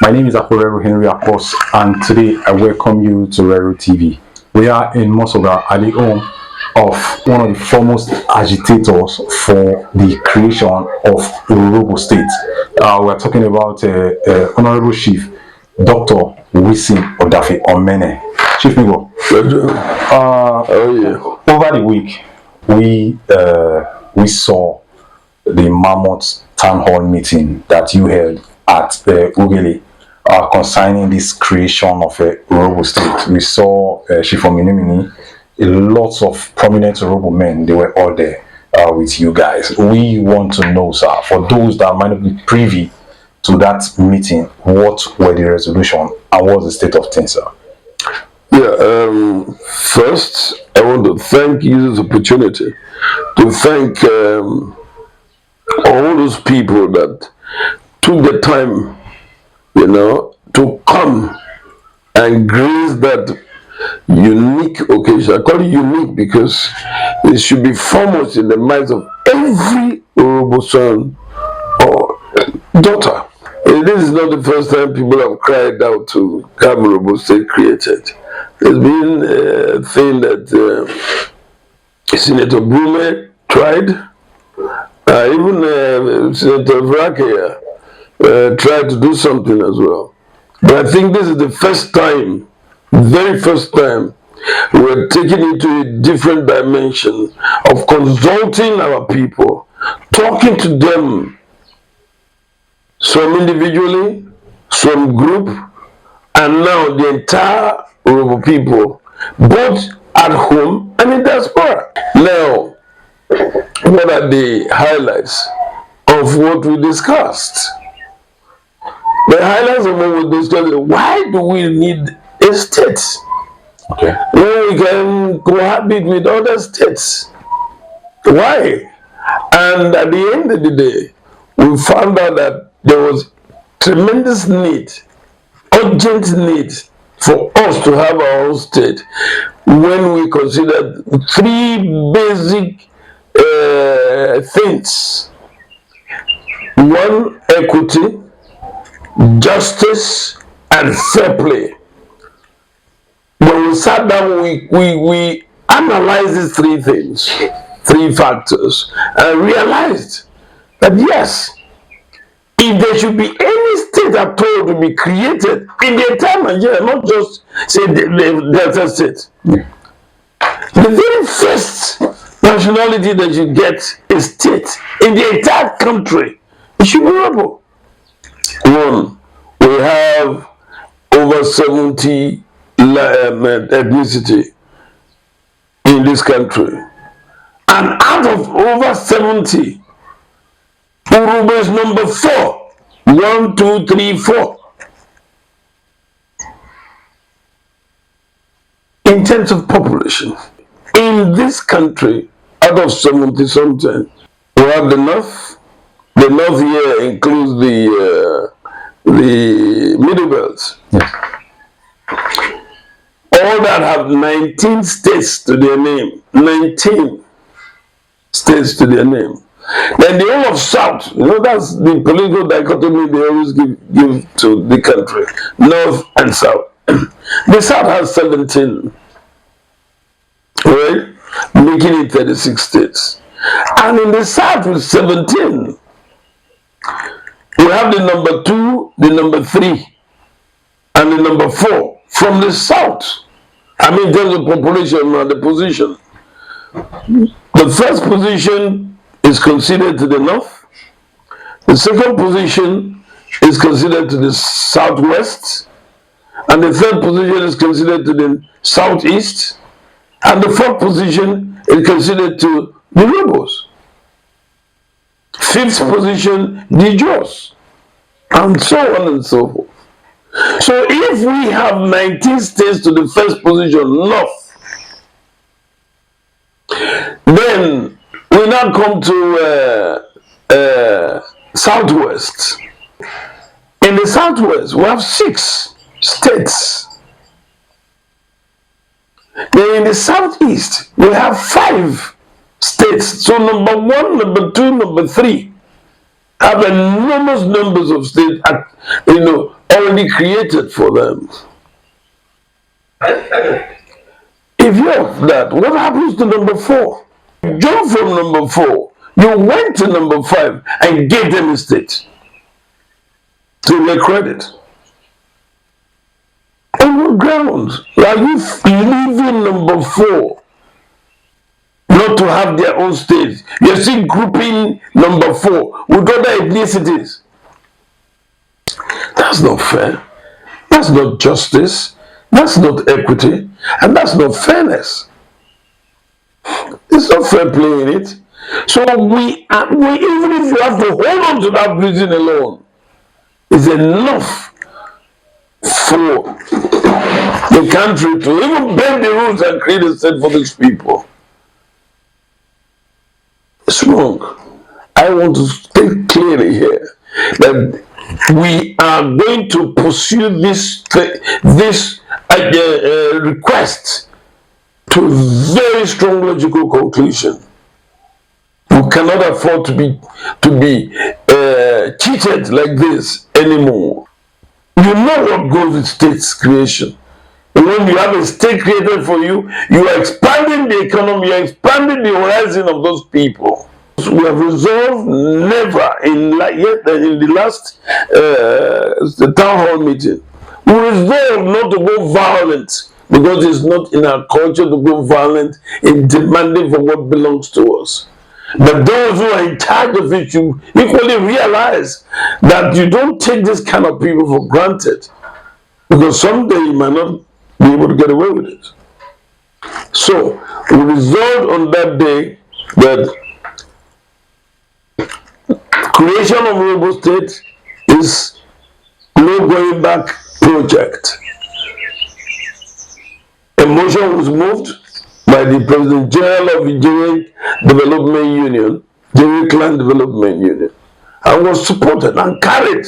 My name is Rero Henry Akos, and today I welcome you to Rero TV. We are in Mosoga at the home of one of the foremost agitators for the creation of Urhobo State. We are talking about Honorable Chief Dr. Wilson Omene. Chief Migo. Over the week, we saw the mammoth town hall meeting that you held at Ughelli concerning this creation of Urhobo State. We saw Chief Omene, lots of prominent Urhobo men, they were all there with you guys. We want to know, sir, for those that might not be privy to that meeting, what were the resolution and what was the state of things, sir? Yeah, first, I want to thank you this opportunity to thank all those people that took the time, to come and grace that unique occasion. I call it unique because it should be foremost in the minds of every Urhobo son or daughter. And this is not the first time people have cried out to have Urhobo State created. There's been a thing that Senator Brume tried. Even Senator Vrake tried to do something as well. But I think this is the first time, very first time, we're taking it to a different dimension of consulting our people, talking to them, some individually, some group, and now the entire Urhobo people, both at home and in diaspora. Now, what are the highlights of what we discussed? The highlights of what we discussed: why do we need a state? Okay. When we can cohabit with other states? Why? And at the end of the day, we found out that there was tremendous need, urgent need for us to have our own state when we considered three basic things. One, equity, justice, and fair play. When we sat down, we analyzed these three things, three factors, and realized that yes, if there should be any state at all to be created in the entire Nigeria, not just say the Delta State, the very first nationality that you get a state in the entire country, it should be Urhobo. One, we have over 70 ethnicity in this country, and out of over 70, Urhobo is number 4. 1, 2, 3, 4. In terms of population, in this country, out of 70 something, we have the north. The north here includes the middle belt. Yes. All that have 19 states to their name. 19 states to their name. Then the whole of South, that's the political dichotomy they always give to the country, North and South. The South has 17, right? Making it 36 states. And in the South with 17, we have the number 2, the number 3, and the number 4 from the South. I mean, in terms of population and the position. The first position is considered to the north. The second position is considered to the southwest. And the third position is considered to the southeast. And the fourth position is considered to the Urhobos. Fifth position, the Jaws. And so on and so forth. So if we have 19 states to the first position, north, then we now come to southwest. In the southwest, we have 6 states. Then in the southeast, we have 5 states. So number 1, number 2, number 3 have enormous numbers of states, already already created for them. If you have that, what happens to number 4? Jump from number 4. You went to number 5 and gave them a state to their credit. On what grounds are you leaving number 4 not to have their own state? You're still grouping number 4 with other ethnicities. That's not fair. That's not justice. That's not equity. And that's not fairness. It's not fair play in it. So we even if you have to hold on to that reason alone, is enough for the country to even bend the rules and create a state for these people. It's wrong. I want to state clearly here that we are going to pursue this request to a very strong logical conclusion. We cannot afford to be cheated like this anymore. You know what goes with state's creation. When you have a state created for you, you are expanding the economy, you are expanding the horizon of those people. We have resolved never in the last town hall meeting. We resolved not to go violent because it's not in our culture to go violent in demanding for what belongs to us. But those who are in charge of it, you equally realize that you don't take this kind of people for granted, because someday you might not be able to get away with it. So we resolved on that day that creation of Urhobo State is no going back project. A motion was moved by the President General of the Ughelli Development Union, Ughelli Clan Development Union, and was supported and carried.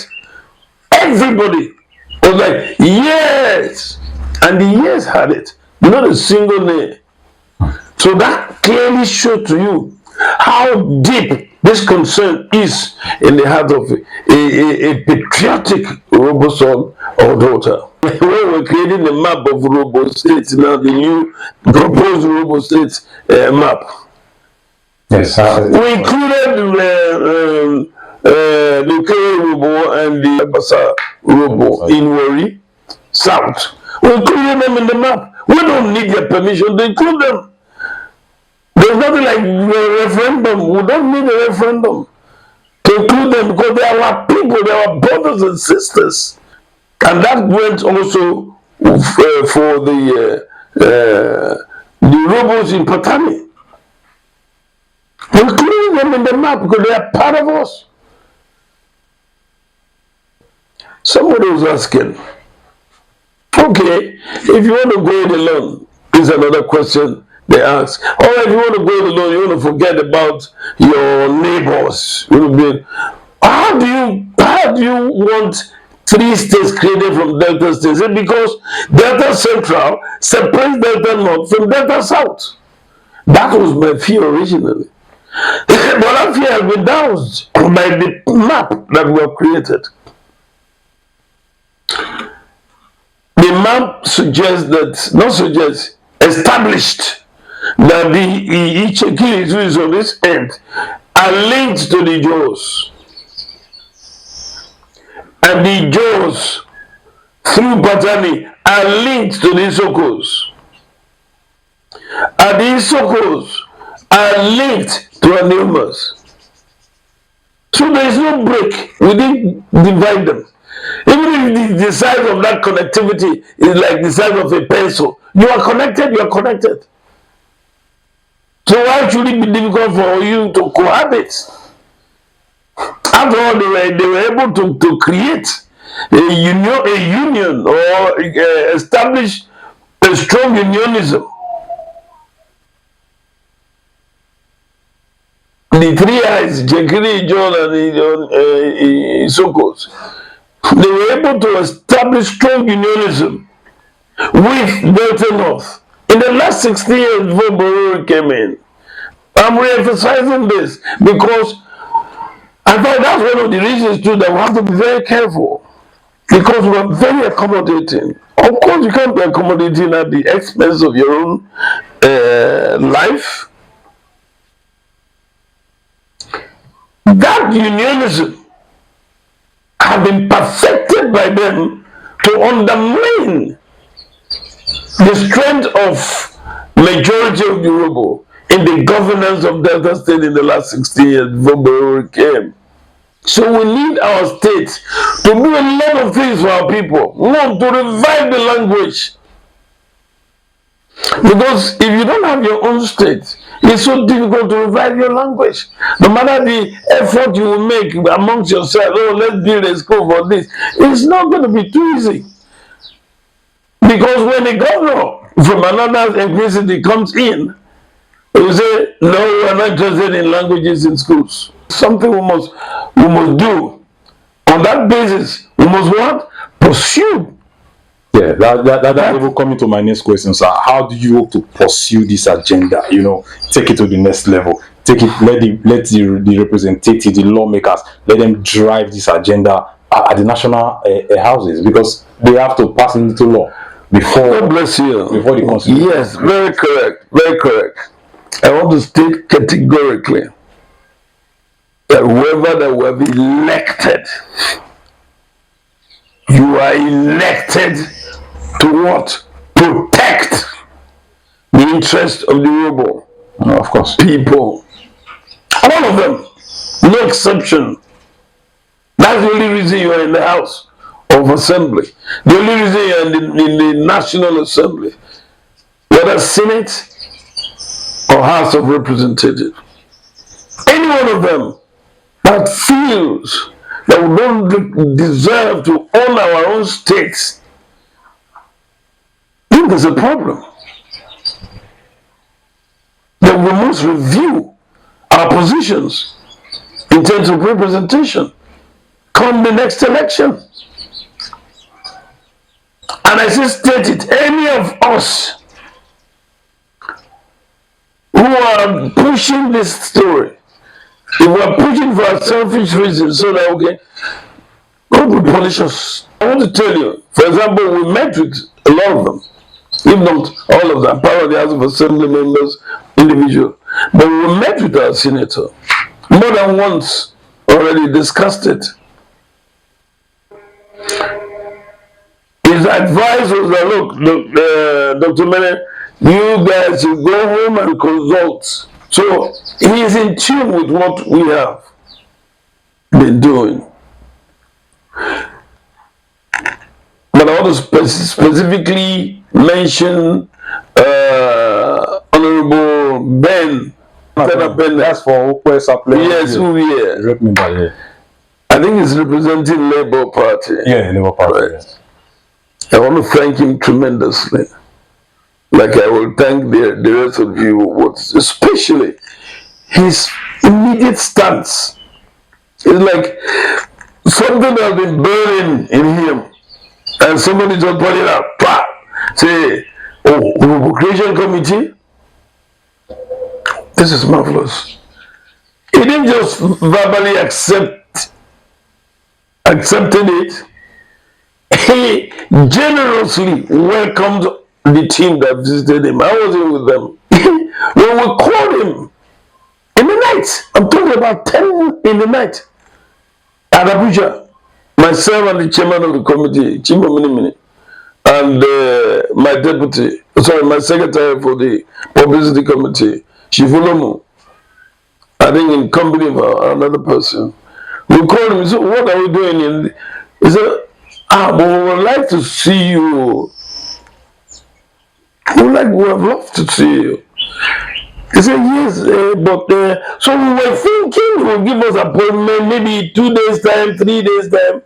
Everybody was like, yes! And the yes had it, not a single name. So that clearly showed to you how deep this concern is in the heart of a patriotic Urhobo son or daughter. When we're creating the map of Urhobo State, now the new proposed Urhobo State map, Yes, we included the Urhobo and the Basa Urhobo in Wari South. We included them in the map. We don't need their permission to include them. There's nothing like a referendum. We don't need a referendum to include them because they are our people, they are our brothers and sisters. And that went also for the Urhobos in Patani. Including them in the map because they are part of us. Somebody was asking, okay, if you want to go it alone, is another question they ask. Or if you want to go it alone, you want to forget about your neighbors. How do you want 3 states created from Delta states? Is it because Delta Central separates Delta North from Delta South? That was my fear originally. But that fear has been doused by the map that we have created. The map established that each Achilles who is on this end are linked to the jaws. And the jaws through Patani are linked to the Isokos. And the Isokos are linked to Anemas. So there is no break. We didn't divide them. Even if the size of that connectivity is like the size of a pencil, you are connected, you are connected. So why should it be difficult for you to cohabit? After all, they were able to create a union or establish a strong unionism. The 3 eyes, Jekiri, John, and Isokos, they were able to establish strong unionism with Delta North in the last 60 years before Bororo came in. I'm re-emphasizing this because I thought that's one of the reasons too that we have to be very careful. because we are very accommodating. Of course, you can't be accommodating at the expense of your own life. That unionism has been perfected by them to undermine the strength of majority of the Urhobo in the governance of Delta State in the last 16 years before Buhari came. So we need our state to do a lot of things for our people. One, to revive the language. Because if you don't have your own state, it's so difficult to revive your language. No matter the effort you will make amongst yourselves, oh, let's build a school for this, it's not going to be too easy. Because when a governor from another ethnicity comes in, you say, no, we are not interested in languages in schools. Something we must do. On that basis, we must what? Pursue. Yeah, that will come into my next question, sir. How do you hope to pursue this agenda? You know, take it to the next level. Take it, let the representatives, the lawmakers, let them drive this agenda at the national houses, because they have to pass it into law before. God bless you. Before the constitution. Yes, very correct. Very correct. I want to state categorically that whoever that will be elected, you are elected to what? Protect the interest of the Urhobo. Of course. People. All of them. No exception. That's the only reason you are in the House of Assembly. The only reason you are in the National Assembly. Whether Senate or House of Representatives. Any one of them that feels that we don't deserve to own our own states, then there's a problem. Then we must review our positions in terms of representation come the next election. And I say state it, any of us who are pushing this story, if we are pushing for a selfish reason so that okay, God will punish us. I want to tell you, for example, we met with a lot of them, if not all of them, part of the House of Assembly members, individual. But we met with our senator more than once, already discussed it. His advice was that, look, Dr. Omene, you guys should go home and consult. So he is in tune with what we have been doing. But I want to specifically mention Honorable Ben. That's for Okwesa. Yes, who here? I think he's representing Labour Party. Yeah, Labour Party. Right. Yes. I want to thank him tremendously. Like I will thank the rest of you, especially his immediate stance. It's like something has been burning in him, and somebody just put it out. Say, oh, Urhobo Creation Committee? This is marvelous. He didn't just verbally accepted it. He generously welcomed the team that visited him. I wasn't with them. When we called him in the night, I'm talking about 10 in the night, at Abuja, myself and the chairman of the committee, Umene, and my secretary for the publicity committee, Shifolomo, I think in company of another person. We called him, so what are we doing? He said, but we would like to see you. We would love to see you. He said, yes, but so we were thinking he would give us an appointment maybe 2 days time, 3 days time.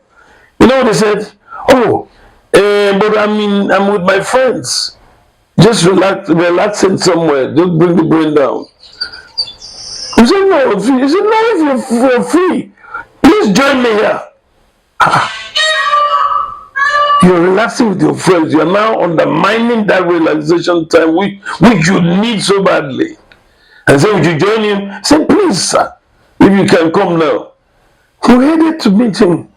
You know what they said? Oh, but I'm with my friends. Just relaxing somewhere. Just bring the brain down. He said, no. He said, no, if you're free, please join me here. You're relaxing with your friends. You're now undermining that relaxation time which you need so badly. And so would you join him? Say, please, sir, if you can come now. We headed to meet him.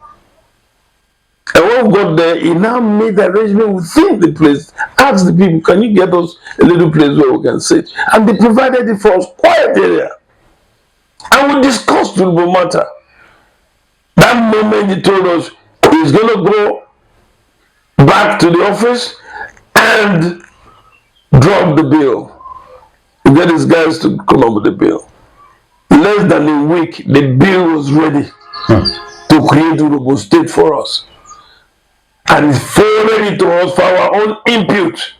And when we got there, he now made the arrangement within the place. Asked the people, can you get us a little place where we can sit? And they provided it for us, quiet area. And we discussed the matter. That moment he told us he's going to go back to the office and drop the bill. Get his guys to come up with the bill. Less than a week, the bill was ready to create Urhobo State for us. And he forwarded it to us for our own input.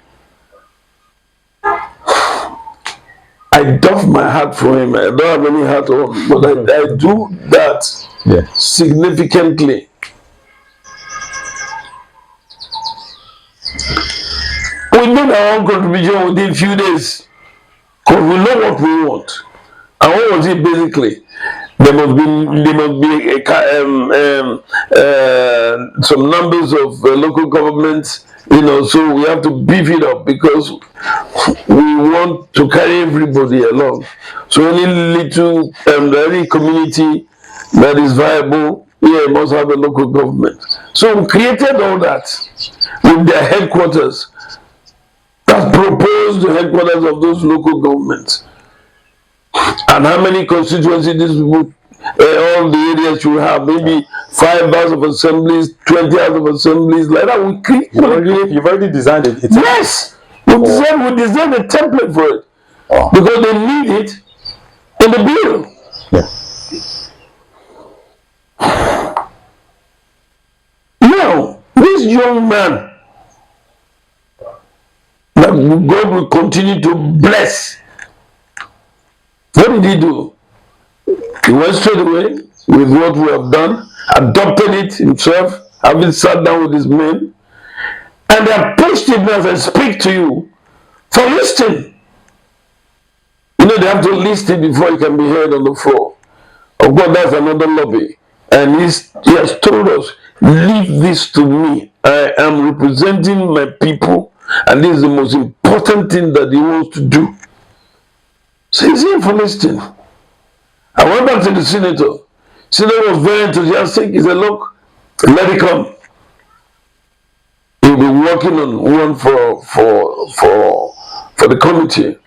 I doff my hat for him. I don't have any hat on, but I do that significantly. We made our own contribution within a few days because we know what we want. And what was it basically? There must be some numbers of local governments, so we have to beef it up because we want to carry everybody along. So any little any community that is viable, must have a local government. So we created all that with their headquarters. That proposed the headquarters of those local governments. And how many constituencies this would, all the areas you have, maybe 5 hours of assemblies, 20 hours of assemblies, like that. You've already designed it. Yes! We designed a template for it. Because they need it in the bill. Yeah. Now, this young man, that God will continue to bless. What did he do? He went straight away with what we have done, adopted it himself, having sat down with his men, and they approached him as I speak to you for listing. They have to list it before it can be heard on the floor. Of course, that's another lobby. And he has told us, leave this to me. I am representing my people, and this is the most important thing that he wants to do. So he's here for listing. I went back to the senator. Senator was very enthusiastic. He said, look, let it come. He'll be working on one for the committee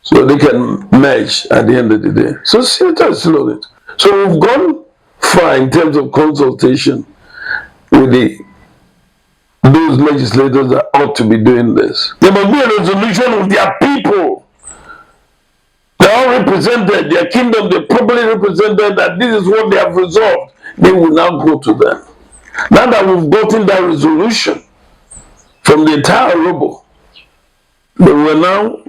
so they can merge at the end of the day. So senator is still on it. So we've gone far in terms of consultation with those legislators that ought to be doing this. There must be a resolution of their people. They all represented, their kingdom, they properly represented that this is what they have resolved. They will now go to them. Now that we've gotten that resolution from the entire Urhobo, they were now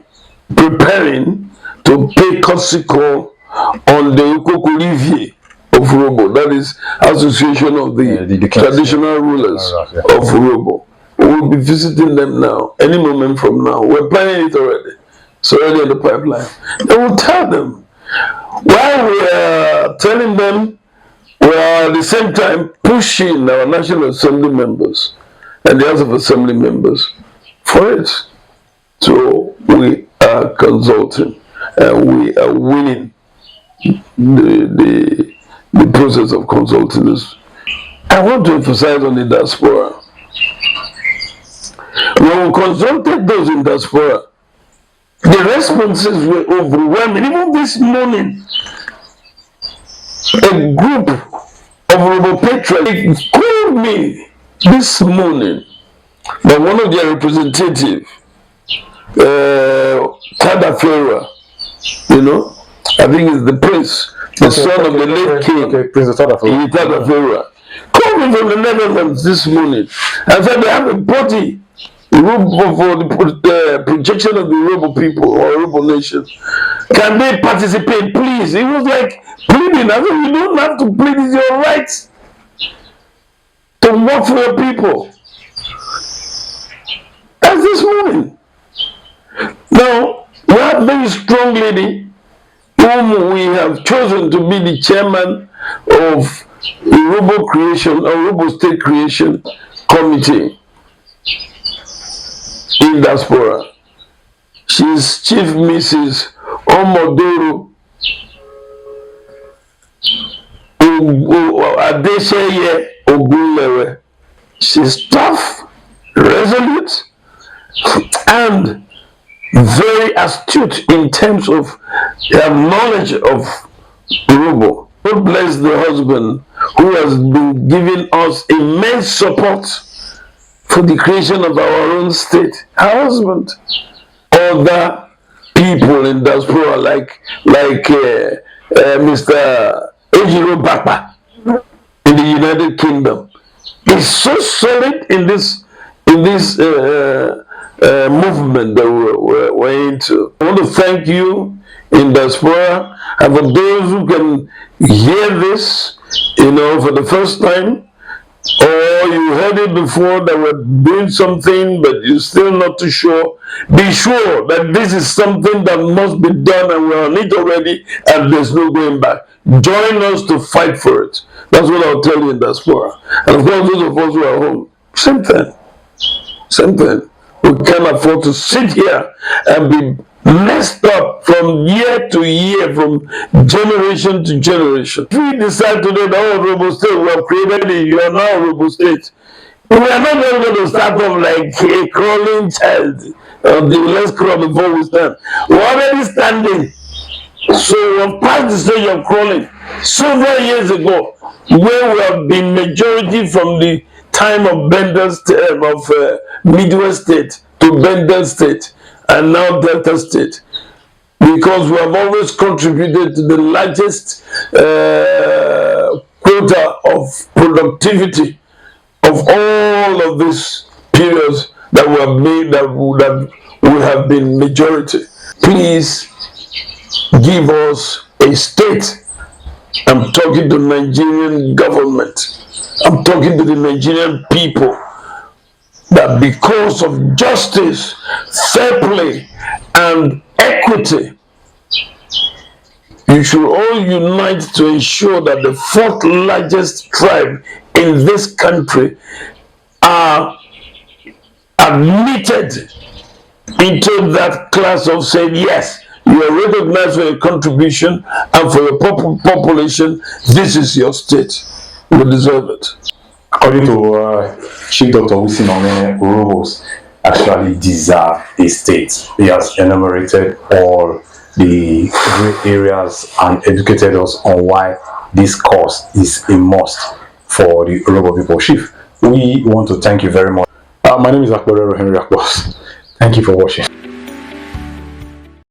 preparing to pay courtesy call on the Ukoko of Urhobo, that is Association of the Traditional Rulers of Urhobo. We'll be visiting them now, any moment from now. We're planning it already. It's already in the pipeline. They will tell them. While we are telling them, we are at the same time pushing our National Assembly members and the House of Assembly members for it. So we are consulting and we are winning the process of consulting. I want to emphasize on the diaspora. When we consulted those in diaspora, the responses were overwhelming. Even this morning, a group of Urhobo patriots called me this morning by one of their representatives, Tadafera, I think it's the prince, the son of the late king, Prince Tadafera, called me from the Netherlands this morning and said they have a body for the projection of the Urhobo people or Urhobo nation. Can they participate, please? It was like pleading. I said, you don't have to plead, it's your right to work for your people. That's this morning. Now, we have a very strong lady whom we have chosen to be the chairman of Urhobo State Creation Committee in diaspora. She's Chief Mrs. Omodoro Adeseye Ogunlewe. She's tough, resolute, and very astute in terms of her knowledge of Urhobo. God bless the husband who has been giving us immense support for the creation of our own state. Her husband, other people in diaspora like Mr. Ejiro Bapa in the United Kingdom is so solid in this movement that we're into. I want to thank you in diaspora, and for those who can hear this, for the first time, or you heard it before that we're doing something but you're still not too sure, be sure that this is something that must be done and we're on it already and there's no going back. Join us to fight for it. That's what I'll tell you in diaspora. And of course, those of us who are home, same thing. Same thing. We can't afford to sit here and be messed up from year to year, from generation to generation. If we decide today that Urhobo State, we have created it, you are now Urhobo State, we are not going to start off like a crawling child. Let's crawl before we stand. We're already standing. So we've passed the stage of crawling several years ago, where we have been majority from the time of Bender's of Midwest State to Bender State and now Delta State, because we have always contributed to the largest quota of productivity of all of these periods that we have made, that we have been majority. Please give us a state. I'm talking to the Nigerian government. I'm talking to the Nigerian people, that because of justice, fair play, and equity, you should all unite to ensure that the fourth largest tribe in this country are admitted into that class of saying, yes, you are recognized for your contribution and for your population. This is your state. You deserve it. According to Chief Dr. Wilson Omene, Urhobos actually deserve a state. He has enumerated all the great areas and educated us on why this cause is a must for the Urhobo people. Chief, we want to thank you very much. My name is Rero Henry. Thank you for watching.